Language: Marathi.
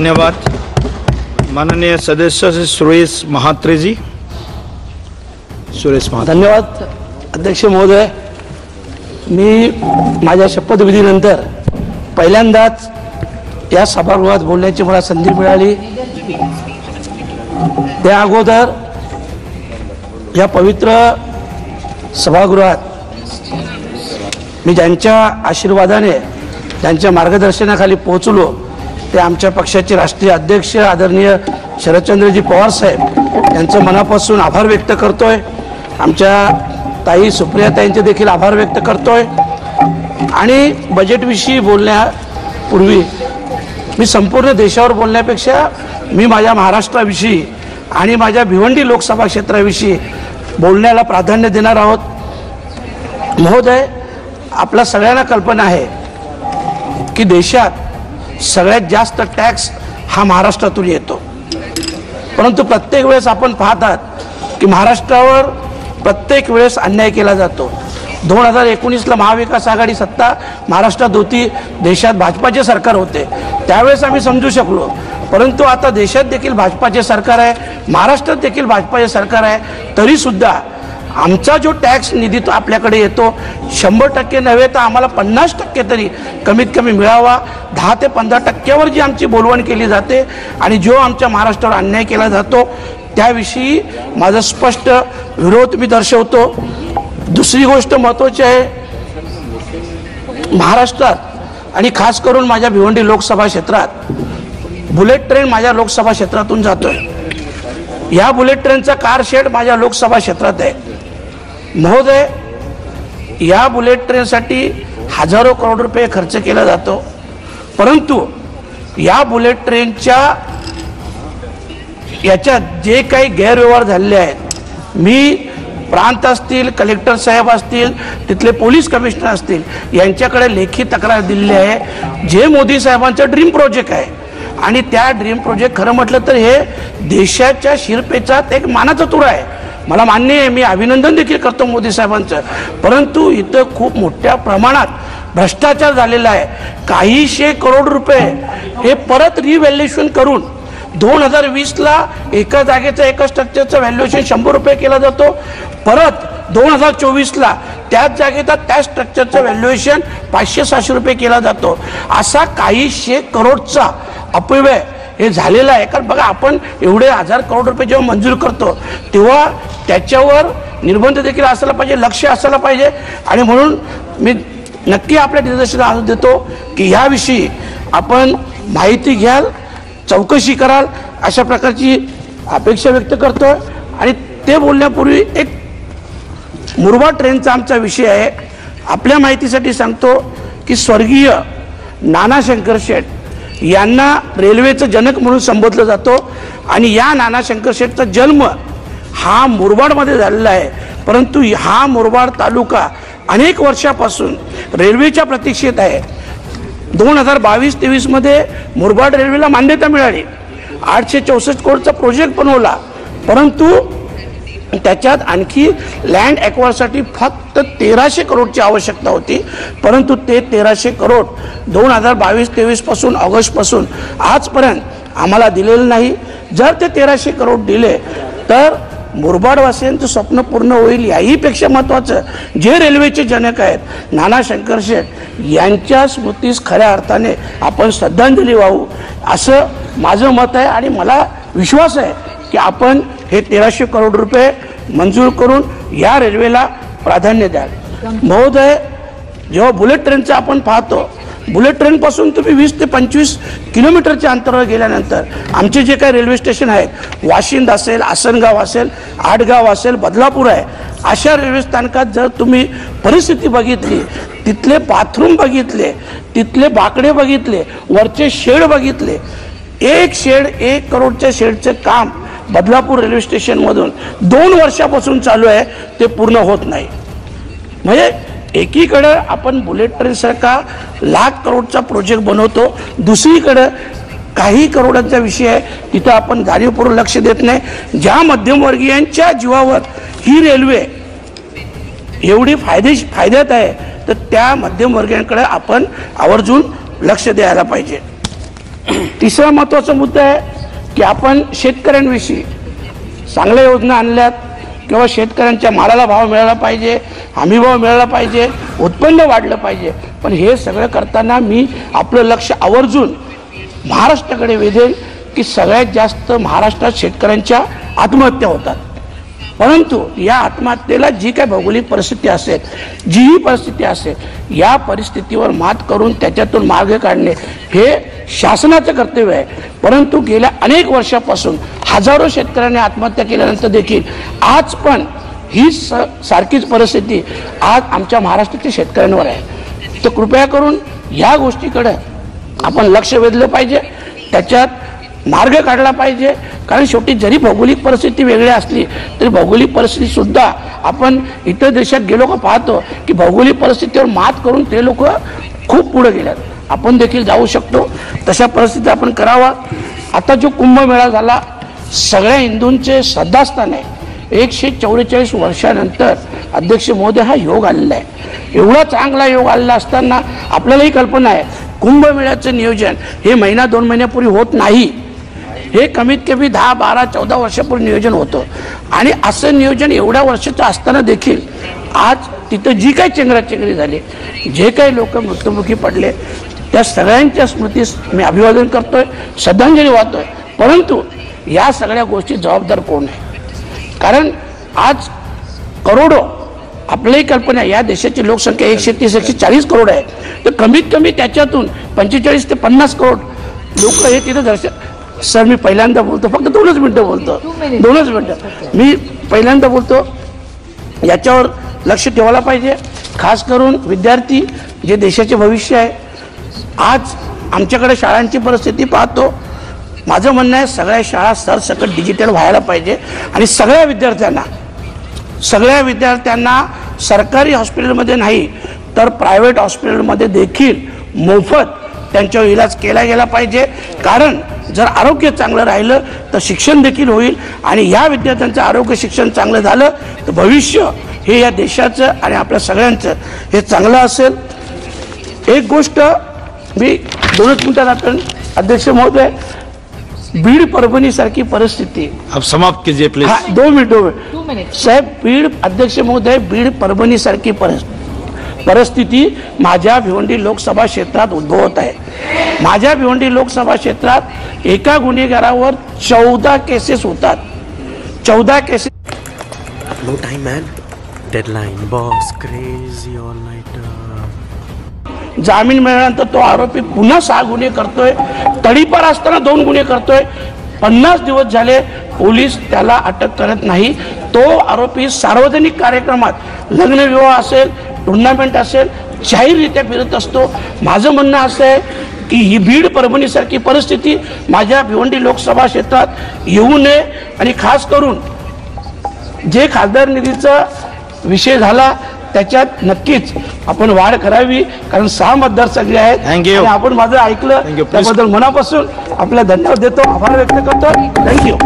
धन्यवाद. माननीय सदस्य श्री सुरेश महात्रे जी. सुरेश महात्रे. धन्यवाद अध्यक्ष महोदय. मी माझ्या शपथविधीनंतर पहिल्यांदाच या सभागृहात बोलण्याची मला संधी मिळाली. त्या अगोदर या पवित्र सभागृहात मी ज्यांच्या आशीर्वादाने ज्यांच्या मार्गदर्शनाखाली पोहोचलो ते आमच्या पक्षाचे राष्ट्रीय अध्यक्ष आदरणीय शरदचंद्रजी पवार साहेब यांचं मनापासून आभार व्यक्त करतोय. आमच्या ताई सुप्रियाताईंचे देखील आभार व्यक्त करतोय. आणि बजेटविषयी बोलण्यापूर्वी मी संपूर्ण देशावर बोलण्यापेक्षा मी माझ्या महाराष्ट्राविषयी आणि माझ्या भिवंडी लोकसभा क्षेत्राविषयी बोलण्याला प्राधान्य देणार आहोत. महोदय, आपल्या सगळ्यांना कल्पना आहे की देशात सगळ्यात जास्त टॅक्स हा महाराष्ट्रातून येतो. परंतु प्रत्येक वेळेस आपण पाहतात की महाराष्ट्रावर प्रत्येक वेळेस अन्याय केला जातो. 2019ला महाविकास आघाडी सत्ता महाराष्ट्रात होती, देशात भाजपाचे सरकार होते, त्यावेळेस आम्ही समजू शकलो. परंतु आता देशात देखील भाजपाचे सरकार आहे, महाराष्ट्रात देखील भाजपाचे सरकार आहे, तरीसुद्धा आमचा जो टॅक्स निधी तो आपल्याकडे येतो 100% नव्हे तर आम्हाला 50% तरी कमीत कमी मिळावा. 10 ते 15% जी आमची बोलवण केली जाते आणि जो आमच्या महाराष्ट्रावर अन्याय केला जातो त्याविषयी माझा स्पष्ट विरोध मी दर्शवतो. दुसरी गोष्ट महत्त्वाची आहे, महाराष्ट्रात आणि खास करून माझ्या भिवंडी लोकसभा क्षेत्रात बुलेट ट्रेन माझ्या लोकसभा क्षेत्रातून जातोय. या बुलेट ट्रेनचा कार शेड माझ्या लोकसभा क्षेत्रात आहे. महोदय, या बुलेट ट्रेनसाठी हजारो करोड रुपये खर्च केला जातो. परंतु या बुलेट ट्रेनच्या याच्यात जे काही गैरव्यवहार झालेले आहेत, मी प्रांत असतील, कलेक्टर साहेब असतील, तिथले पोलीस कमिशनर असतील यांच्याकडे लेखी तक्रार दिलेली आहे. जे मोदी साहेबांचं ड्रीम प्रोजेक्ट आहे आणि त्या ड्रीम प्रोजेक्ट खरं म्हटलं तर हे देशाच्या शिरपेचात एक मानाचा तुरा आहे. मला मान्य आहे, मी अभिनंदन देखील करतो मोदी साहेबांचं. परंतु इथं खूप मोठ्या प्रमाणात भ्रष्टाचार झालेला आहे. काहीशे करोड रुपये हे परत रिव्हॅल्युएशन करून 2020ला एका जागेचं एका स्ट्रक्चरचं व्हॅल्युएशन 100 रुपये केला जातो. परत 2024ला त्याच जागेचा त्या स्ट्रक्चरचं व्हॅल्युएशन 500-600 रुपये केला जातो. असा काहीशे करोडचा अपव्यय हे झालेला आहे. कारण बघा, आपण एवढे 1000 करोड रुपये जेव्हा मंजूर करतो तेव्हा त्याच्यावर निर्बंध देखील असायला पाहिजे, लक्ष असायला पाहिजे. आणि म्हणून मी नक्की आपल्या निदर्शनास देतो की याविषयी आपण माहिती घ्याल, चौकशी कराल अशा प्रकारची अपेक्षा व्यक्त करतोय. आणि ते बोलण्यापूर्वी एक मुरबाड ट्रेनचा आमचा विषय आहे. आपल्या माहितीसाठी सांगतो की स्वर्गीय नाना शंकर शेठ यांना रेल्वेचं जनक म्हणून संबोधलं जातो. आणि या नाना शंकर शेठचा जन्म हा मुरबाडमध्ये झालेला आहे. परंतु हा मुरबाड तालुका अनेक वर्षापासून रेल्वेच्या प्रतीक्षेत आहे. 2022-23 मध्ये मुरबाड रेल्वेला मान्यता मिळाली. 864 कोटीचा प्रोजेक्ट बनवला. परंतु त्याच्यात आणखी लँड ॲक्वायरसाठी फक्त 1300 करोडची आवश्यकता होती. परंतु ते 1300 करोड 2022-23 पासून ऑगस्टपासून आजपर्यंत आम्हाला दिलेलं नाही. जर ते 1300 करोड दिले तर मुरबाडवासियांचं स्वप्न पूर्ण होईल. याहीपेक्षा महत्त्वाचं, जे रेल्वेचे जनक आहेत नाना शंकर शेठ यांच्या स्मृतीस खऱ्या अर्थाने आपण श्रद्धांजली वाहू असं माझं मत आहे. आणि मला विश्वास आहे की आपण हे 1300 करोड रुपये मंजूर करून या रेल्वेला प्राधान्य द्याल. महोदय, जेव्हा बुलेट ट्रेनचं आपण पाहतो, बुलेट ट्रेनपासून तुम्ही 20 ते 25 किलोमीटरच्या अंतरावर गेल्यानंतर आमचे जे काही रेल्वे स्टेशन आहेत, वाशिंद असेल, आसनगाव असेल, आडगाव असेल, बदलापूर आहे, अशा रेल्वे स्थानकात जर तुम्ही परिस्थिती बघितली, तिथले बाथरूम बघितले, तिथले बाकडे बघितले, वरचे शेड बघितले, एक शेड 1 करोडच्या शेडचं काम बदलापूर रेल्वे स्टेशनमधून 2 वर्षापासून चालू आहे, ते पूर्ण होत नाही. म्हणजे एकीकडे आपण बुलेट ट्रेनसारखा लाख करोडचा प्रोजेक्ट बनवतो, दुसरीकडे काही करोडांचा विषय आहे तिथं आपण जाणीवपूर्वक लक्ष देत नाही. ज्या मध्यमवर्गीयांच्या जीवावर ही रेल्वे एवढी फायद्यात आहे तर त्या मध्यमवर्गीयांकडे आपण आवर्जून लक्ष द्यायला पाहिजे. तिसरा महत्त्वाचा मुद्दा आहे की आपण शेतकऱ्यांविषयी चांगल्या योजना आणल्यात किंवा शेतकऱ्यांच्या मालाला भाव मिळाला पाहिजे, हमी भाव मिळाला पाहिजे, उत्पन्न वाढलं पाहिजे. पण हे सगळं करताना मी आपलं लक्ष आवर्जून महाराष्ट्राकडे वेधेल की सगळ्यात जास्त महाराष्ट्रात शेतकऱ्यांच्या आत्महत्या होतात. परंतु या आत्महत्येला जी काय भौगोलिक परिस्थिती असेल, जीही परिस्थिती असेल, या परिस्थितीवर मात करून त्याच्यातून मार्ग काढणे हे शासनाचं कर्तव्य आहे. परंतु गेल्या अनेक वर्षापासून हजारो शेतकऱ्यांनी आत्महत्या केल्यानंतर देखील आज पण ही सारखीच परिस्थिती आज आमच्या महाराष्ट्राच्या शेतकऱ्यांवर आहे. तर कृपया करून या गोष्टीकडे आपण लक्ष वेधलं पाहिजे, त्याच्यात मार्ग काढला पाहिजे. कारण शेवटी जरी भौगोलिक परिस्थिती वेगळी असली तरी भौगोलिक परिस्थितीसुद्धा आपण इतर देशात गेलो का पाहतो की भौगोलिक परिस्थितीवर मात करून ते लोक खूप पुढे गेल्यात. आपण देखील जाऊ शकतो, तशा परिस्थितीत आपण करावा. आता जो कुंभमेळा झाला सगळ्या हिंदूंचे श्रद्धास्थान आहे. 144 वर्षानंतर अध्यक्ष महोदय हा योग आलेला आहे. एवढा चांगला योग आलेला असताना आपल्यालाही कल्पना आहे कुंभमेळ्याचं नियोजन हे महिना 2 महिन्यापूर्वी होत नाही. हे कमीत कमी 10, 12, 14 वर्षापूर्वी नियोजन होतं. आणि असं नियोजन एवढ्या वर्षाचं असताना देखील आज तिथं जी काही चेंगराचेंगरी झाली, जे काही लोक मृत्युमुखी पडले, त्या सगळ्यांच्या स्मृतीस मी अभिवादन करतोय, श्रद्धांजली वाहतोय. परंतु या सगळ्या गोष्टी जबाबदार कोण आहे? कारण आज करोडो, आपल्याही कल्पना या देशाची लोकसंख्या 130-140 करोड आहे. तर कमीत कमी त्याच्यातून 45 ते 50 करोड लोक हे तिथं दर्शन. सर मी पहिल्यांदा बोलतो, फक्त 2 मिनिटं बोलतो, 2 मिनिटं मी पहिल्यांदा बोलतो. याच्यावर लक्ष ठेवायला पाहिजे, खास करून विद्यार्थी जे देशाचे भविष्य आहे. आज आमच्याकडे शाळांची परिस्थिती पाहतो. माझं म्हणणं आहे सगळ्या शाळा सरसकट डिजिटल व्हायला पाहिजे आणि सगळ्या विद्यार्थ्यांना सरकारी हॉस्पिटलमध्ये नाही तर प्रायव्हेट हॉस्पिटलमध्ये देखील मोफत त्यांच्यावर इलाज केला गेला पाहिजे. कारण जर आरोग्य चांगलं राहिलं तर शिक्षण देखील होईल आणि या विद्यार्थ्यांचं आरोग्य शिक्षण चांगलं झालं तर भविष्य हे या देशाचं आणि आपल्या सगळ्यांचं हे चांगलं असेल. एक गोष्ट मी 2 मिनिटात आपण अध्यक्ष महोदय, बीड परभणी सारखी परिस्थिती आप समाप्त कीजिए प्लीज. 2 मिनिट साहेब. बीड अध्यक्ष महोदय, बीड परभणी सारखी परिस्थिती माझ्या भिवंडी लोकसभा क्षेत्रात उद्भवत आहे. माझ्या भिवंडी लोकसभा क्षेत्रात एका गुन्हेगारावर 14 केसेस होतात. 14 cases. No time, man. Deadline, boss, crazy all nighter. जामीन मिळाल्यानंतर तो आरोपी पुन्हा 6 गुन्हे करतोय. तडीपार असताना 2 गुन्हे करतोय. 50 दिवस झाले पोलीस त्याला अटक करत नाही. तो आरोपी सार्वजनिक कार्यक्रमात, लग्न विवाह असेल, टुर्नामेंट असेल, जाहीररित्या फिरत असतो. माझं म्हणणं असं आहे की ही बीड परभणीसारखी परिस्थिती माझ्या भिवंडी लोकसभा क्षेत्रात येऊ नये. आणि खास करून जे खासदार निधीचा विषय झाला त्याच्यात नक्कीच आपण वाढ करावी. कारण 6 मतदारसंघ आहेत आणि आपण माझं ऐकलं त्याबद्दल मनापासून आपल्याला धन्यवाद देतो, आभार व्यक्त करतो. थँक्यू.